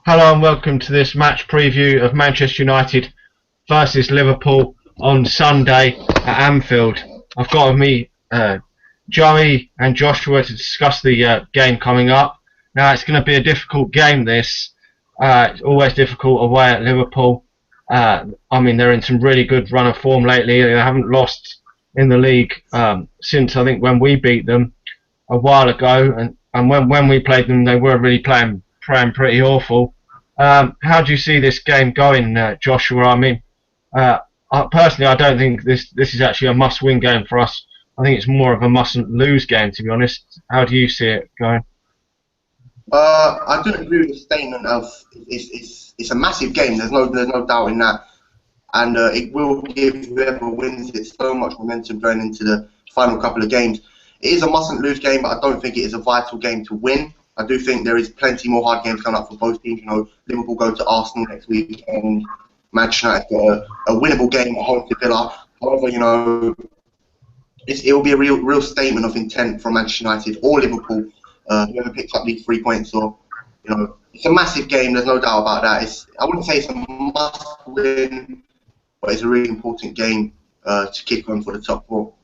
Hello and welcome to this match preview of Manchester United versus Liverpool on Sunday at Anfield. I've got with me Joey and Joshua to discuss the game coming up. Now it's going to be a difficult game this. It's always difficult away at Liverpool. They're in some really good run of form lately. They haven't lost in the league since I think when we beat them a while ago, and when we played them they were really playing pretty awful. How do you see this game going, Joshua? Personally, I don't think this is actually a must-win game for us. I think it's more of a mustn't-lose game, to be honest. How do you see it going? I don't agree with the statement of it's a massive game. There's no doubt in that, and it will give whoever wins it so much momentum going into the final couple of games. It is a mustn't-lose game, but I don't think it is a vital game to win. I do think there is plenty more hard games coming up for both teams. Liverpool go to Arsenal next week, and Manchester United got a winnable game at home to Villa. However, it will be a real statement of intent from Manchester United or Liverpool. Whoever picks up these 3 points, it's a massive game. There's no doubt about that. I wouldn't say it's a must-win, but it's a really important game to kick on for the top four.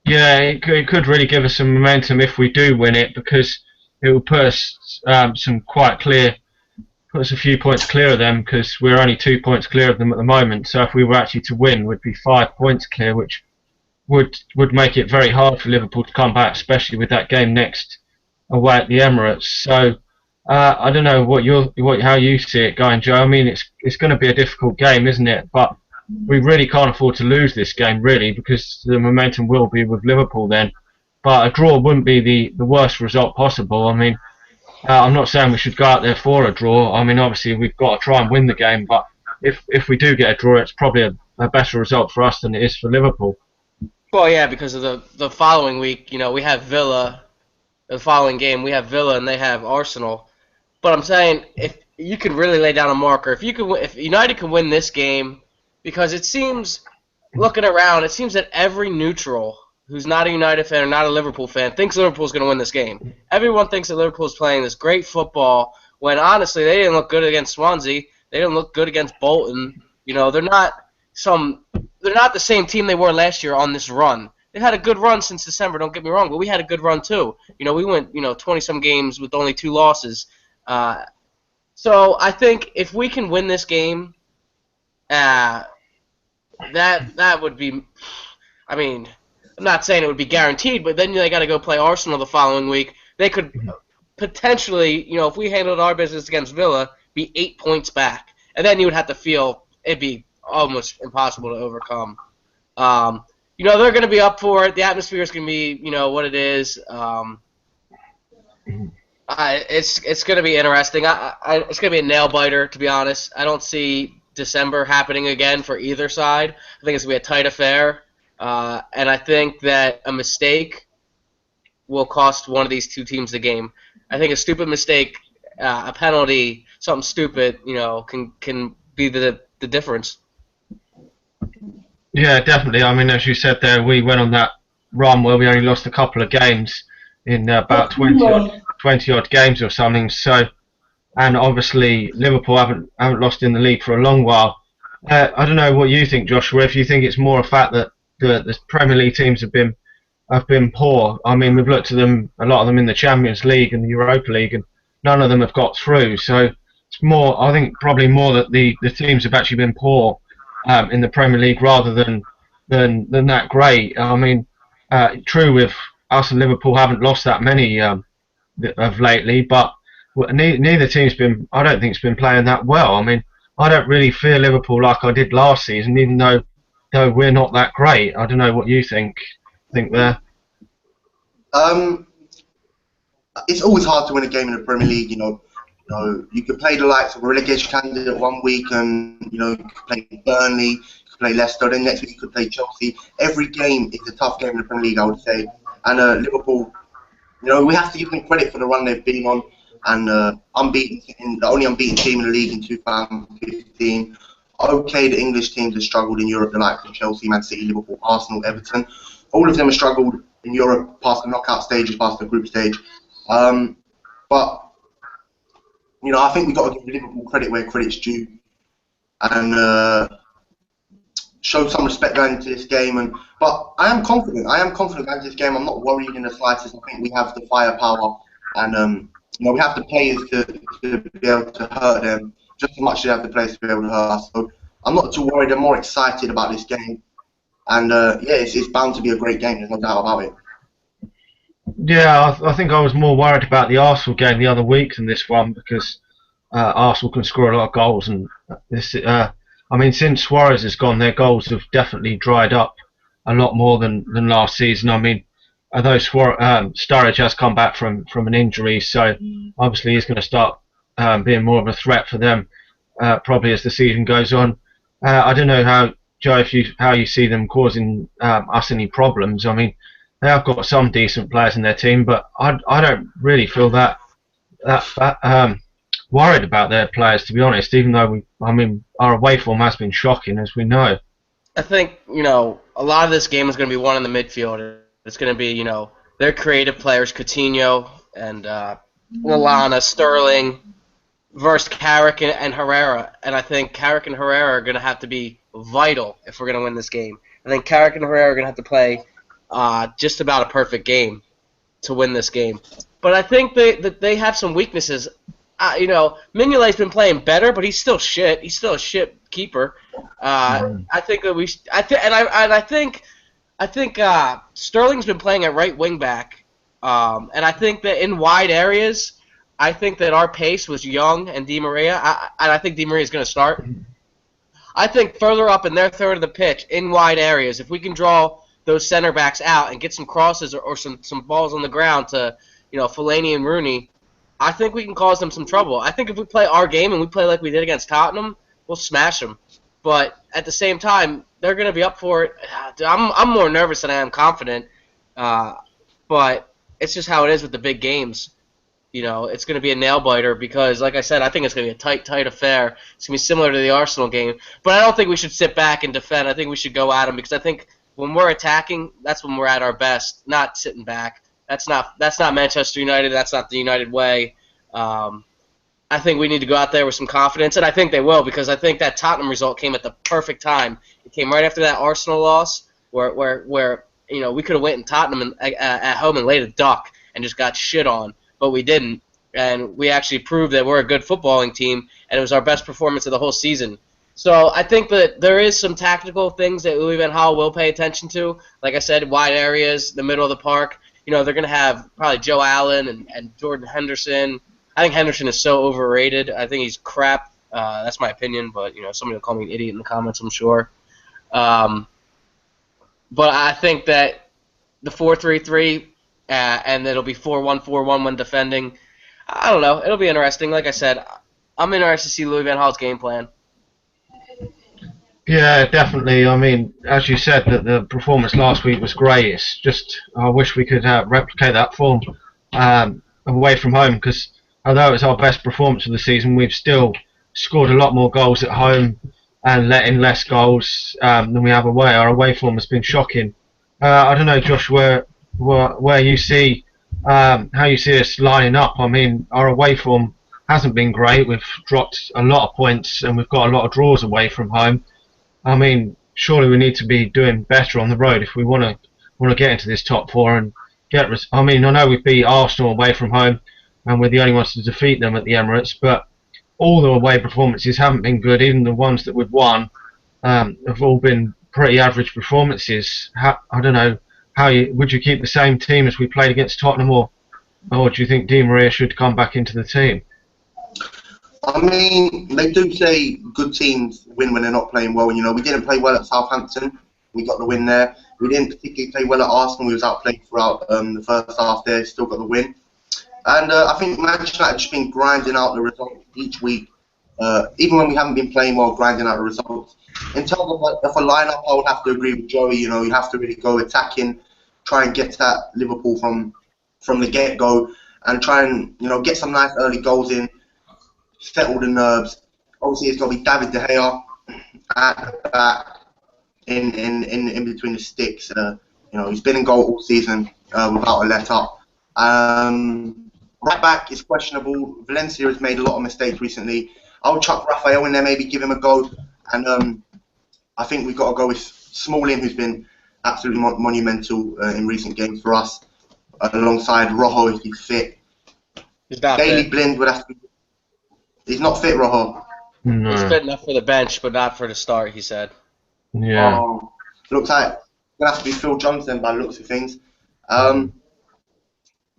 Yeah, it could really give us some momentum if we do win it, because it will put us put us a few points clear of them, because we're only 2 points clear of them at the moment. So if we were actually to win, we'd be 5 points clear, which would make it very hard for Liverpool to come back, especially with that game next away at the Emirates. So I don't know how you see it going, Joe. I mean, it's going to be a difficult game, isn't it? But we really can't afford to lose this game, really, because the momentum will be with Liverpool then. But a draw wouldn't be the worst result possible. I mean, I'm not saying we should go out there for a draw. I mean, obviously we've got to try and win the game, but if we do get a draw, it's probably a better result for us than it is for Liverpool. Well, yeah, because of the following week, we have Villa. The following game, we have Villa and they have Arsenal. But I'm saying, if you could really lay down a marker, if United can win this game, because it seems, looking around, it seems that every neutral who's not a United fan or not a Liverpool fan thinks Liverpool's going to win this game. Everyone thinks that Liverpool's playing this great football, when honestly they didn't look good against Swansea. They didn't look good against Bolton. They're not the same team they were last year on this run. They had a good run since December, don't get me wrong, but we had a good run too. We went 20-some games with only 2 losses. So I think if we can win this game, that would be, I mean, I'm not saying it would be guaranteed, but then they got to go play Arsenal the following week. They could potentially, if we handled our business against Villa, be 8 points back. And then you would have to feel it'd be almost impossible to overcome. They're going to be up for it. The atmosphere is going to be, what it is. It's going to be interesting. It's going to be a nail biter, to be honest. I don't see December happening again for either side. I think it's going to be a tight affair. And I think that a mistake will cost one of these two teams the game. I think a stupid mistake, a penalty, something stupid, can be the difference. Yeah, definitely. I mean, as you said there, we went on that run where we only lost a couple of games in about 20 odd games or something. So, and obviously Liverpool haven't lost in the league for a long while. I don't know what you think, Joshua. If you think it's more a fact that the Premier League teams have been poor. I mean, we've looked at them, a lot of them in the Champions League and the Europa League, and none of them have got through. So it's more, I think, probably more that the teams have actually been poor in the Premier League rather than that great. I mean, true with us and Liverpool haven't lost that many of lately, but neither team's been. I don't think it's been playing that well. I mean, I don't really fear Liverpool like I did last season, even though we're not that great. I don't know what you think there. It's always hard to win a game in the Premier League. You could play the likes of a relegation candidate one week, and you could play Burnley, you could play Leicester. Then next week you could play Chelsea. Every game is a tough game in the Premier League, I would say. And Liverpool, we have to give them credit for the run they've been on, and the only unbeaten team in the league in 2015. Okay, the English teams have struggled in Europe, the likes of Chelsea, Man City, Liverpool, Arsenal, Everton. All of them have struggled in Europe past the knockout stages, past the group stage. But you know, I think we've got to give Liverpool credit where credit's due, and show some respect going into this game. But I am confident. I am confident going into this game. I'm not worried in the slightest. I think we have the firepower, and you know, we have the players to be able to hurt them just as much as we have the players to be able to hurt us. So I'm not too worried. I'm more excited about this game, and yeah, it's bound to be a great game. There's no doubt about it. Yeah, I think I was more worried about the Arsenal game the other week than this one because Arsenal can score a lot of goals, and this. I mean, since Suarez has gone, their goals have definitely dried up a lot more than last season. I mean, although Sturridge has come back from an injury, so obviously he's going to start being more of a threat for them probably as the season goes on. I don't know how, Joe, how you see them causing us any problems. I mean, they have got some decent players in their team, but I don't really feel that worried about their players, to be honest. Even though our away form has been shocking, as we know. I think, you know, a lot of this game is going to be won in the midfield. It's going to be, you know, their creative players, Coutinho and Lallana, Sterling, versus Carrick and Herrera. And I think Carrick and Herrera are going to have to be vital if we're going to win this game. I think Carrick and Herrera are going to have to play just about a perfect game to win this game. But I think they have some weaknesses. You know, Mignolet's been playing better, but he's still shit. He's still a shit keeper. I think that I think Sterling's been playing at right wing back, and I think that in wide areas, I think that our pace was Young and Di Maria, and I think Di Maria is going to start. I think further up in their third of the pitch, in wide areas, if we can draw those center backs out and get some crosses or some balls on the ground to, you know, Fellaini and Rooney, I think we can cause them some trouble. I think if we play our game and we play like we did against Tottenham, we'll smash them. But at the same time, they're going to be up for it. I'm more nervous than I am confident. But it's just how it is with the big games. You know, it's going to be a nail-biter because, like I said, I think it's going to be a tight affair. It's going to be similar to the Arsenal game. But I don't think we should sit back and defend. I think we should go at them because I think when we're attacking, that's when we're at our best, not sitting back. That's not Manchester United. That's not the United way. I think we need to go out there with some confidence, and I think they will because I think that Tottenham result came at the perfect time. It came right after that Arsenal loss, where you know we could have went in Tottenham at home and laid a duck and just got shit on, but we didn't, and we actually proved that we're a good footballing team, and it was our best performance of the whole season. So I think that there is some tactical things that Louis van Gaal will pay attention to. Like I said, wide areas, the middle of the park. You know, they're going to have probably Joe Allen and Jordan Henderson. I think Henderson is so overrated. I think he's crap. That's my opinion, but, you know, somebody will call me an idiot in the comments, I'm sure. But I think that the 4-3-3 and it'll be 4-1-4-1 when defending. I don't know. It'll be interesting. Like I said, I'm interested to see Louis van Gaal's game plan. Yeah, definitely. I mean, as you said, that the performance last week was great. It's just I wish we could replicate that form away from home because although it was our best performance of the season, we've still scored a lot more goals at home and let in less goals than we have away. Our away form has been shocking. I don't know, Josh, where you see how you see us lining up. I mean, our away form hasn't been great. We've dropped a lot of points and we've got a lot of draws away from home. I mean, surely we need to be doing better on the road if we want to get into this top four and get. I mean, I know we beat Arsenal away from home, and we're the only ones to defeat them at the Emirates. But all the away performances haven't been good. Even the ones that we've won have all been pretty average performances. I don't know would you keep the same team as we played against Tottenham, or do you think Di Maria should come back into the team? I mean, they do say good teams win when they're not playing well. And, you know, we didn't play well at Southampton. We got the win there. We didn't particularly play well at Arsenal. We was outplayed throughout the first half there. Still got the win. And I think Manchester United has been grinding out the results each week. Even when we haven't been playing well, grinding out the results. In terms of a lineup, I would have to agree with Joey. You know, you have to really go attacking, try and get at Liverpool from the get-go, and try and, you know, get some nice early goals in. Settle the nerves. Obviously, it's got to be David De Gea at back in between the sticks. You know, he's been in goal all season without a let up. Right back is questionable. Valencia has made a lot of mistakes recently. I'll chuck Rafael in there, maybe give him a go. And I think we've got to go with Smalling, who's been absolutely monumental in recent games for us, alongside Rojo if he's fit. He's not Daily fit. Blind would have to be. He's not fit, Rojo. No. He's fit enough for the bench, but not for the start, he said. Yeah. Looks like it's going to have to be Phil Johnson by the looks of things.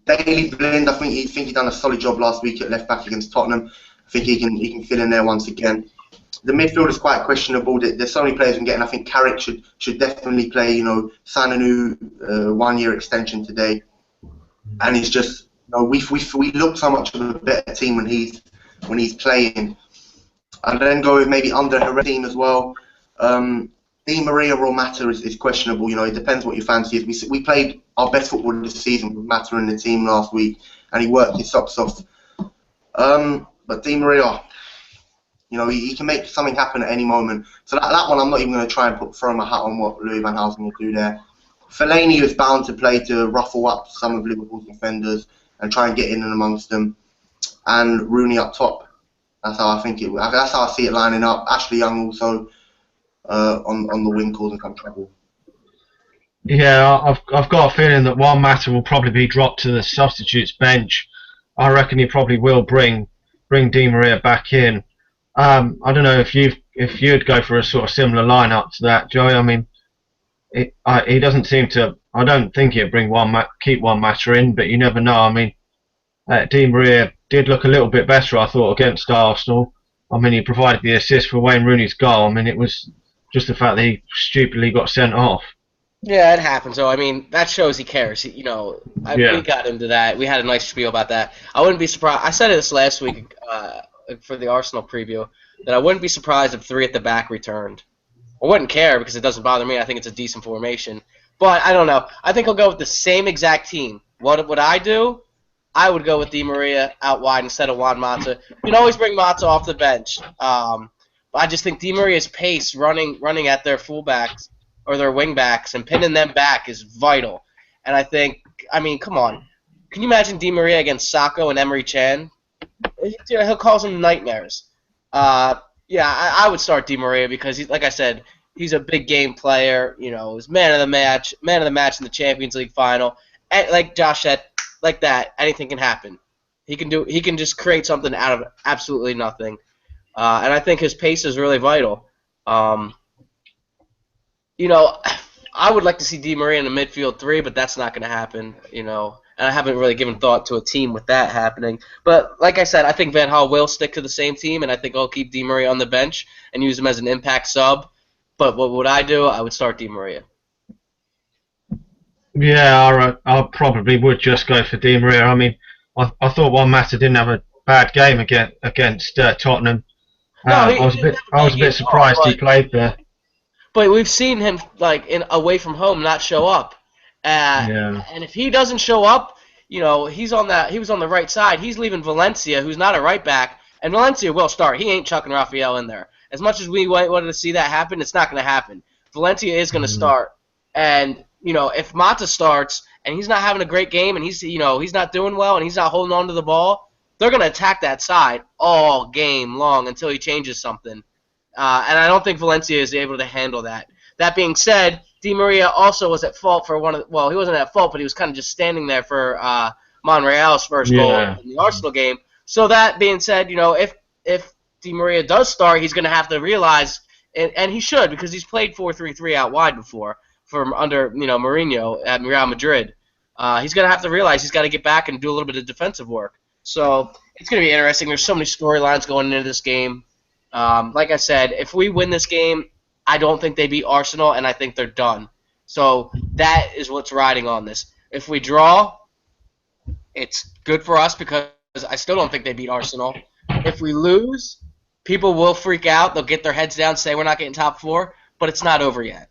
Daily Blind, I think he done a solid job last week at left back against Tottenham. I think he can fill in there once again. The midfield is quite questionable. There's so many players we can get, and I think Carrick should definitely play. Sign a new 1-year extension today, and it's just we look so much of a better team when he's playing. And then go with maybe under her team as well. Di Maria or Mata is questionable. It depends what your fancy is. We played our best football this season with Mata in the team last week, and he worked his socks off. But Di Maria, he can make something happen at any moment. So that one, I'm not even going to try and throw my hat on what Louis van Gaal's going to do there. Fellaini is bound to play to ruffle up some of Liverpool's defenders and try and get in and amongst them. And Rooney up top. That's how I think it. That's how I see it lining up. Ashley Young also on the wing causing some trouble. Yeah, I've got a feeling that Juan Mata will probably be dropped to the substitutes bench. I reckon he probably will bring Di Maria back in. I don't know if you'd go for a sort of similar lineup to that, Joey. I mean, he doesn't seem to. I don't think he'd keep Juan Mata in, but you never know. I mean, Di Maria did look a little bit better, I thought, against Arsenal. I mean, he provided the assist for Wayne Rooney's goal. I mean, it was just the fact that he stupidly got sent off. Yeah, it happens. So I mean, that shows he cares. We got into that. We had a nice spiel about that. I wouldn't be surprised. I said this last week for the Arsenal preview that I wouldn't be surprised if 3 at the back returned. I wouldn't care because it doesn't bother me. I think it's a decent formation. But I don't know. I think I'll go with the same exact team. What would I do? I would go with Di Maria out wide instead of Juan Mata. You can always bring Mata off the bench. But I just think Di Maria's pace running at their fullbacks or their wingbacks and pinning them back is vital. And I think, I mean, come on. Can you imagine Di Maria against Sacco and Emery Chan? He'll cause them nightmares. I would start Di Maria because, like I said, he's a big game player. He's man of the match in the Champions League final. And like Josh said, like that, anything can happen. He can just create something out of absolutely nothing. And I think his pace is really vital. I would like to see Di Maria in the midfield 3, but that's not going to happen. And I haven't really given thought to a team with that happening. But like I said, I think Van Gaal will stick to the same team, and I think I'll keep Di Maria on the bench and use him as an impact sub. But what would I do? I would start Di Maria. Yeah, I probably would just go for Di Maria. I mean, I thought Juan Mata didn't have a bad game against Tottenham. I was a bit surprised he played there. But we've seen him away from home not show up. And if he doesn't show up, he was on the right side. He's leaving Valencia, who's not a right back, and Valencia will start. He ain't chucking Rafael in there. As much as we wanted to see that happen, it's not going to happen. Valencia is going to start, and if Mata starts and he's not having a great game and he's not doing well and he's not holding on to the ball, they're going to attack that side all game long until he changes something. And I don't think Valencia is able to handle that. That being said, Di Maria also was at fault for he wasn't at fault, but he was kind of just standing there for Monreal's first goal in the Arsenal game. So that being said, if Di Maria does start, he's going to have to realize, and he should, because he's played 4-3-3 out wide before from under Mourinho at Real Madrid. He's going to have to realize he's got to get back and do a little bit of defensive work. So it's going to be interesting. There's so many storylines going into this game. Like I said, if we win this game, I don't think they beat Arsenal, and I think they're done. So that is what's riding on this. If we draw, it's good for us because I still don't think they beat Arsenal. If we lose, people will freak out. They'll get their heads down, say we're not getting top 4, but it's not over yet.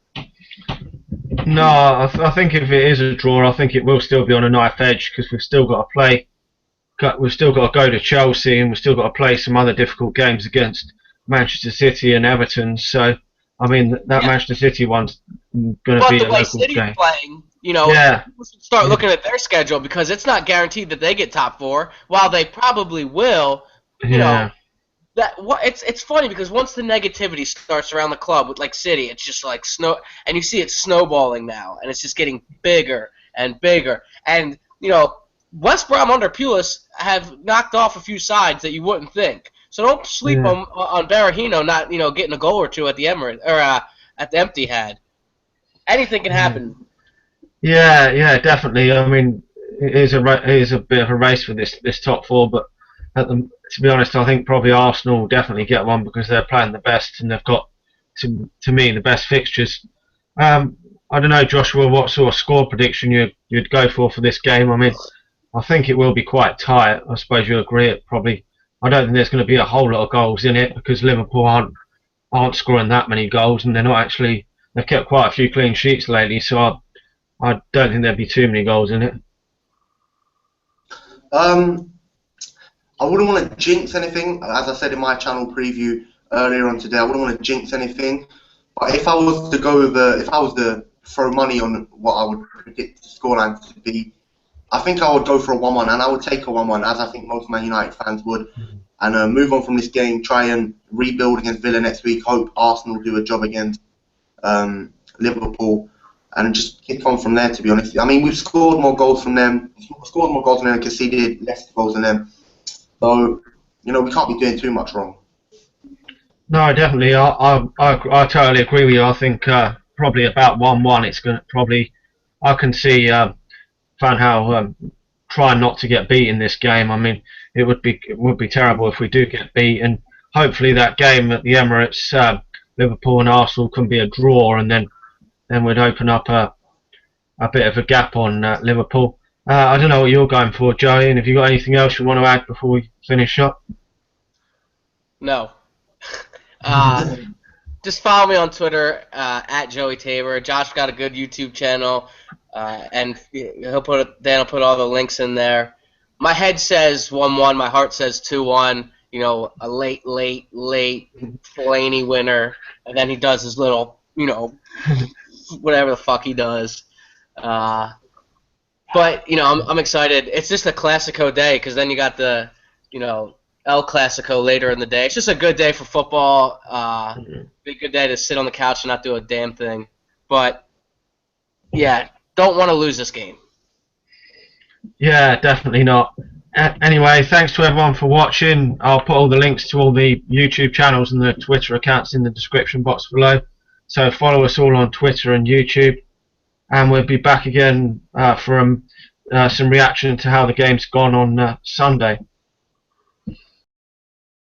No, I think if it is a draw, I think it will still be on a knife edge because we've still got to play. We've still got to go to Chelsea, and we've still got to play some other difficult games against Manchester City and Everton. So, I mean, that Manchester City one's going to be a local game. You know, Yeah. people should start looking at their schedule because it's not guaranteed that they get top four. While they probably will, you know, Yeah. it's funny because once the negativity starts around the club with like City, it's just like snow, and you see it snowballing now, and it's just getting bigger and bigger. And you know, West Brom under Pulis have knocked off a few sides that you wouldn't think. So don't sleep Yeah. on Berahino not getting a goal or two at the Emirates or at the Etihad. Anything can happen. Yeah, yeah, definitely. I mean, it is a bit of a race for this top four, but to be honest, I think probably Arsenal will definitely get one because they're playing the best and they've got, to me, the best fixtures. I don't know, Joshua, what sort of score prediction you'd go for this game? I mean, I think it will be quite tight. I suppose you'll agree. It probably. I don't think there's going to be a whole lot of goals in it because Liverpool aren't scoring that many goals, and they're not actually. They've kept quite a few clean sheets lately, so I don't think there'd be too many goals in it. I wouldn't want to jinx anything. As I said in my channel preview earlier on today, I wouldn't want to jinx anything. But if I was to go if I was to throw money on what I would predict the scoreline to be, I think I would go for a 1-1, and I would take a 1-1, as I think most Man United fans would, and move on from this game, try and rebuild against Villa next week, hope Arsenal do a job against Liverpool, and just kick on from there, to be honest. I mean, we've scored more goals from them, and conceded less goals than them. So, you know, we can't be doing too much wrong. No, definitely. I totally agree with you. I think probably about 1-1. It's going to probably. I can see Van Gaal trying not to get beat in this game. I mean, it would be terrible if we do get beat, and hopefully that game at the Emirates, Liverpool and Arsenal can be a draw, and then we'd open up a bit of a gap on Liverpool. I don't know what you're going for, Joey, and have you got anything else you want to add before we finish up? No. Just follow me on Twitter at Joey Tabor. Josh got a good YouTube channel, and Dan will put all the links in there. My head says 1-1. My heart says 2-1. You know, a late Fellaini winner, and then he does his little, you know, whatever the fuck he does. But you know, I'm excited. It's just a Classico day because then you got the, you know, El Clasico later in the day. It's just a good day for football. Be a good day to sit on the couch and not do a damn thing. But yeah, don't want to lose this game. Yeah, definitely not. Anyway, thanks to everyone for watching. I'll put all the links to all the YouTube channels and the Twitter accounts in the description box below. So follow us all on Twitter and YouTube. And we'll be back again for some reaction to how the game's gone on Sunday.